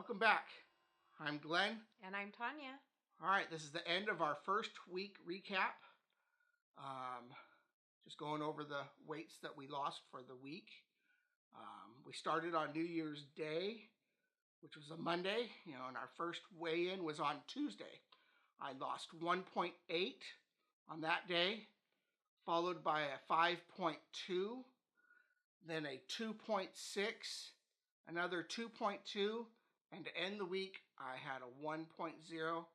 Welcome back. I'm Glenn. And I'm Tanya. All right, this is the end of our first week recap. Just going over the weights that we lost for the week. We started on New Year's Day, which was a Monday, and our first weigh-in was on Tuesday. I lost 1.8 on that day, followed by a 5.2, then a 2.6, another 2.2, and to end the week, I had a 1.0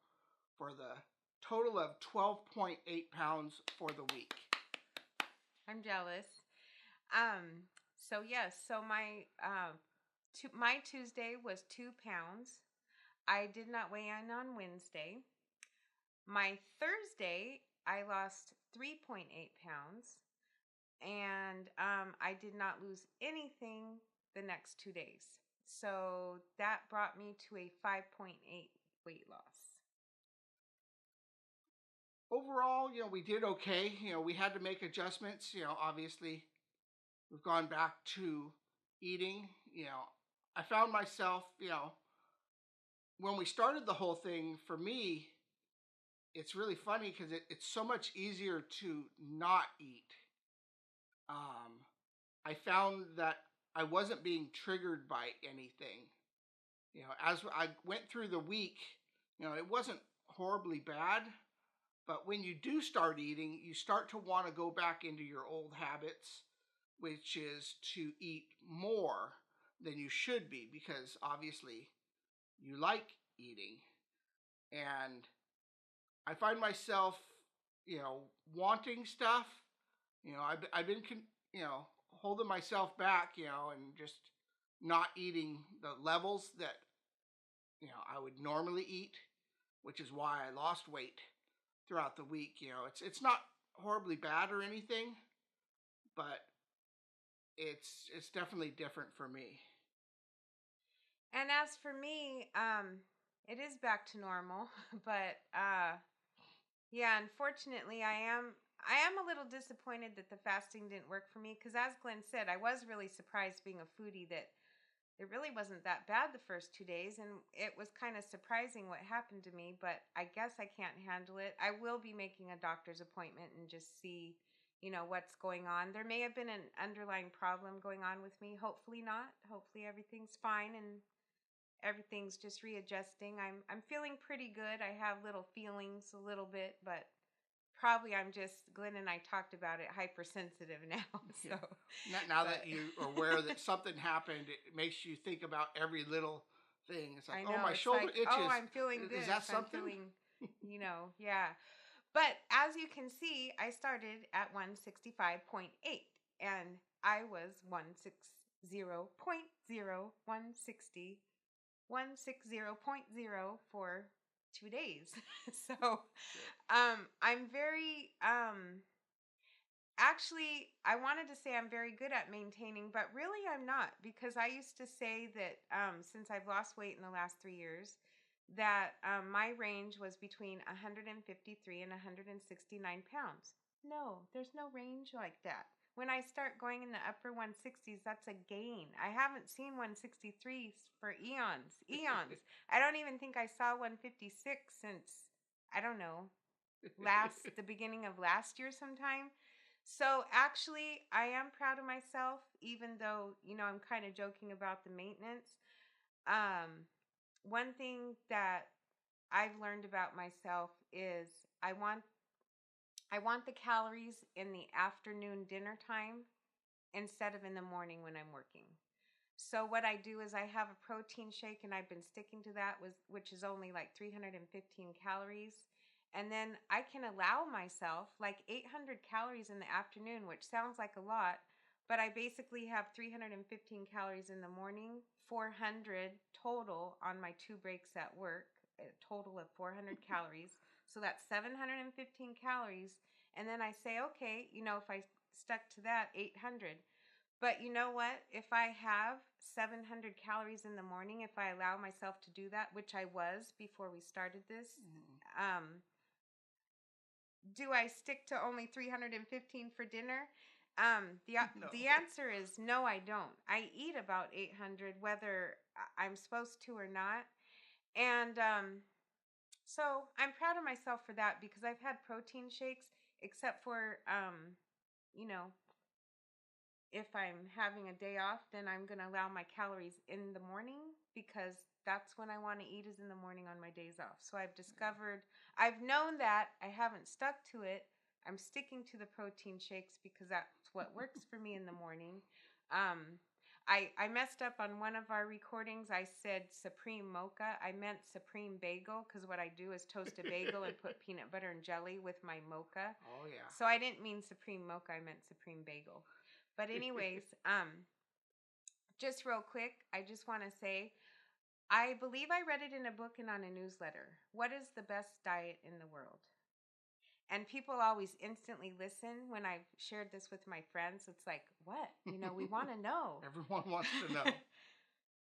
for the total of 12.8 pounds for the week. I'm jealous. So my Tuesday was 2 pounds. I did not weigh in on Wednesday. My Thursday, I lost 3.8 pounds, and I did not lose anything the next 2 days. So that brought me to a 5.8 weight loss. Overall, we did okay. We had to make adjustments. Obviously, we've gone back to eating. I found myself, when we started the whole thing, for me, it's really funny because it's so much easier to not eat. I found that I wasn't being triggered by anything. As I went through the week, it wasn't horribly bad. But when you do start eating, you start to want to go back into your old habits, which is to eat more than you should be, because obviously you like eating. And I find myself, wanting stuff. I've been, holding myself back, and just not eating the levels that, I would normally eat, which is why I lost weight throughout the week. It's not horribly bad or anything, but it's definitely different for me. And as for me, it is back to normal, but unfortunately, I am a little disappointed that the fasting didn't work for me, because as Glenn said, I was really surprised, being a foodie, that it really wasn't that bad the first 2 days, and it was kind of surprising what happened to me, but I guess I can't handle it. I will be making a doctor's appointment and just see, what's going on. There may have been an underlying problem going on with me. Hopefully not. Hopefully everything's fine and everything's just readjusting. I'm feeling pretty good. I have little feelings a little bit, but probably Glenn and I talked about it, hypersensitive now. So now that you are aware that something happened, it makes you think about every little thing. It's like, I know, my shoulder itches. Oh, I'm feeling this. Is that something? I'm feeling, yeah. But as you can see, I started at 165.8, and I was 160.0 for 2 days. So, I'm very, actually, I wanted to say I'm very good at maintaining, but really I'm not, because I used to say that, since I've lost weight in the last 3 years, that my range was between 153 and 169 pounds. No, there's no range like that. When I start going in the upper 160s, that's a gain. I haven't seen 163 for eons. I don't even think I saw 156 since, I don't know, the beginning of last year sometime. So actually, I am proud of myself, even though, I'm kind of joking about the maintenance. One thing that I've learned about myself is I want the calories in the afternoon dinner time instead of in the morning when I'm working. So what I do is I have a protein shake, and I've been sticking to that, which is only like 315 calories. And then I can allow myself like 800 calories in the afternoon, which sounds like a lot, but I basically have 315 calories in the morning, 400 total on my 2 breaks at work, a total of 400 calories. So that's 715 calories. And then I say, okay, if I stuck to that, 800. But you know what? If I have 700 calories in the morning, if I allow myself to do that, which I was before we started this, do I stick to only 315 for dinner? No. The answer is no, I don't. I eat about 800, whether I'm supposed to or not. And so I'm proud of myself for that because I've had protein shakes, except for, you know, if I'm having a day off, then I'm going to allow my calories in the morning because that's when I want to eat is in the morning on my days off. So I've known that. I haven't stuck to it. I'm sticking to the protein shakes because that's what works for me in the morning. Um, I messed up on one of our recordings. I said Supreme Mocha. I meant Supreme Bagel because what I do is toast a bagel and put peanut butter and jelly with my mocha. Oh yeah. So I didn't mean Supreme Mocha. I meant Supreme Bagel. But anyways, just real quick, I just want to say, I believe I read it in a book and on a newsletter. What is the best diet in the world? And people always instantly listen when I've shared this with my friends. It's like, what? We want to know. Everyone wants to know.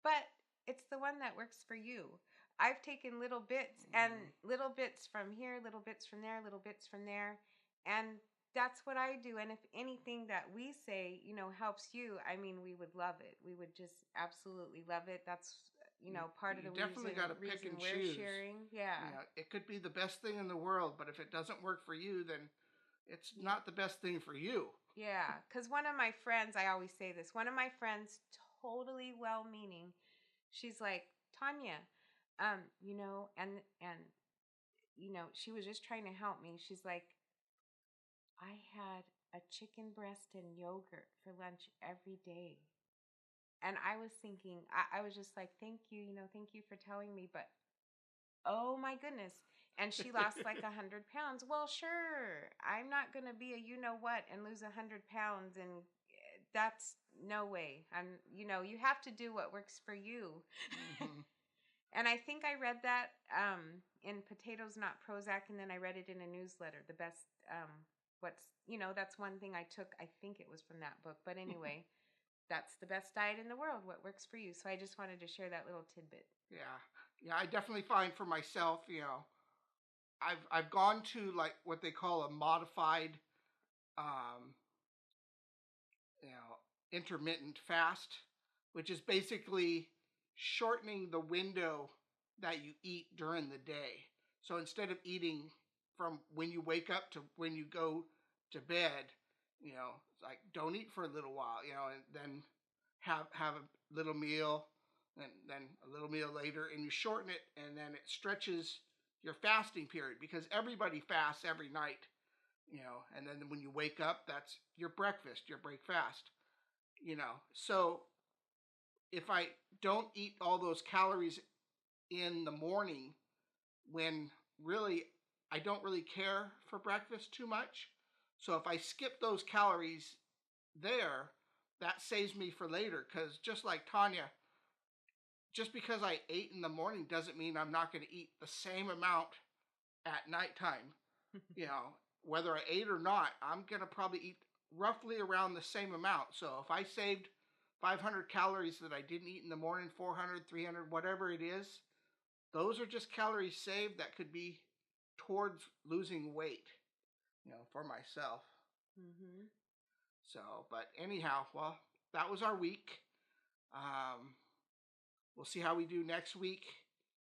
But it's the one that works for you. I've taken little bits and little bits from here, little bits from there, little bits from there. And that's what I do. And if anything that we say, helps you, I mean, we would love it. We would just absolutely love it. That's, part of the definitely got to pick and we're choose. sharing. Yeah. It could be the best thing in the world, but if it doesn't work for you, then it's not the best thing for you. Yeah, because one of my friends, I always say this, one of my friends, totally well-meaning, she's like, Tanya, and she was just trying to help me. She's like, I had a chicken breast and yogurt for lunch every day. And I was thinking, I was just like, thank you, thank you for telling me, but oh my goodness. And she lost like 100 pounds. Well, sure, I'm not going to be a you-know-what and lose 100 pounds. And that's no way. You have to do what works for you. Mm-hmm. And I think I read that in Potatoes Not Prozac, and then I read it in a newsletter. The best, that's one thing I took. I think it was from that book. But anyway, that's the best diet in the world. What works for you? So I just wanted to share that little tidbit. Yeah, I definitely find for myself, I've gone to like what they call a modified, intermittent fast, which is basically shortening the window that you eat during the day. So instead of eating from when you wake up to when you go to bed, like don't eat for a little while, and then have a little meal, and then a little meal later, and you shorten it, and then it stretches your fasting period because everybody fasts every night, and then when you wake up, that's your breakfast, your break fast, So if I don't eat all those calories in the morning when really I don't really care for breakfast too much, so if I skip those calories there, that saves me for later because just like Tanya, just because I ate in the morning doesn't mean I'm not going to eat the same amount at nighttime. Whether I ate or not, I'm going to probably eat roughly around the same amount. So if I saved 500 calories that I didn't eat in the morning, 400, 300, whatever it is, those are just calories saved that could be towards losing weight, for myself. Mm-hmm. So, but anyhow, well, that was our week. We'll see how we do next week.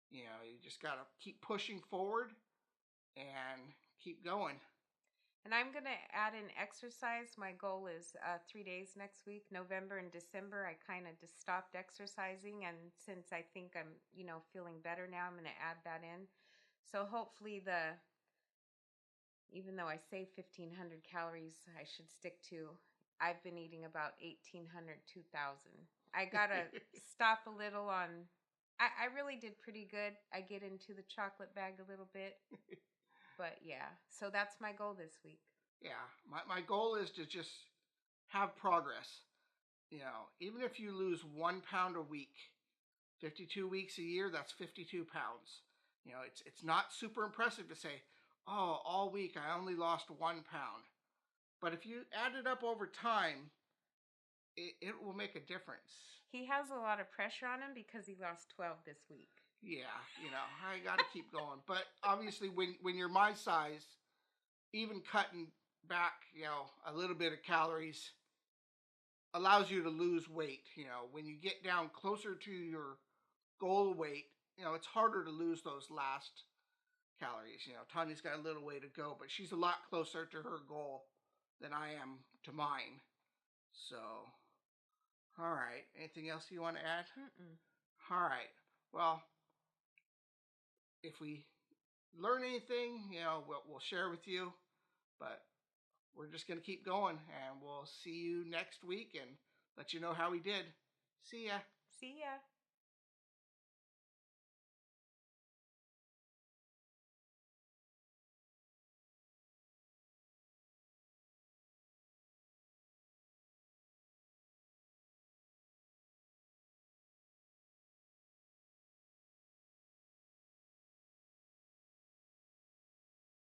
You just got to keep pushing forward and keep going. And I'm going to add in exercise. My goal is 3 days next week, November and December. I kind of just stopped exercising. And since I think I'm, feeling better now, I'm going to add that in. So hopefully even though I say 1,500 calories, I should stick to, I've been eating about 1,800, 2,000. I got to stop a little on, I really did pretty good. I get into the chocolate bag a little bit. But yeah, so that's my goal this week. Yeah, my goal is to just have progress. Even if you lose 1 pound a week, 52 weeks a year, that's 52 pounds. It's not super impressive to say, oh, all week I only lost 1 pound. But if you add it up over time, it will make a difference. He has a lot of pressure on him because he lost 12 this week. Yeah, I got to keep going. But obviously, when you're my size, even cutting back, a little bit of calories allows you to lose weight. When you get down closer to your goal weight, it's harder to lose those last calories. Tanya's got a little way to go, but she's a lot closer to her goal than I am to mine. So, all right. Anything else you want to add? Mm-mm. All right. Well, if we learn anything, we'll share with you. But we're just going to keep going, and we'll see you next week and let you know how we did. See ya. See ya.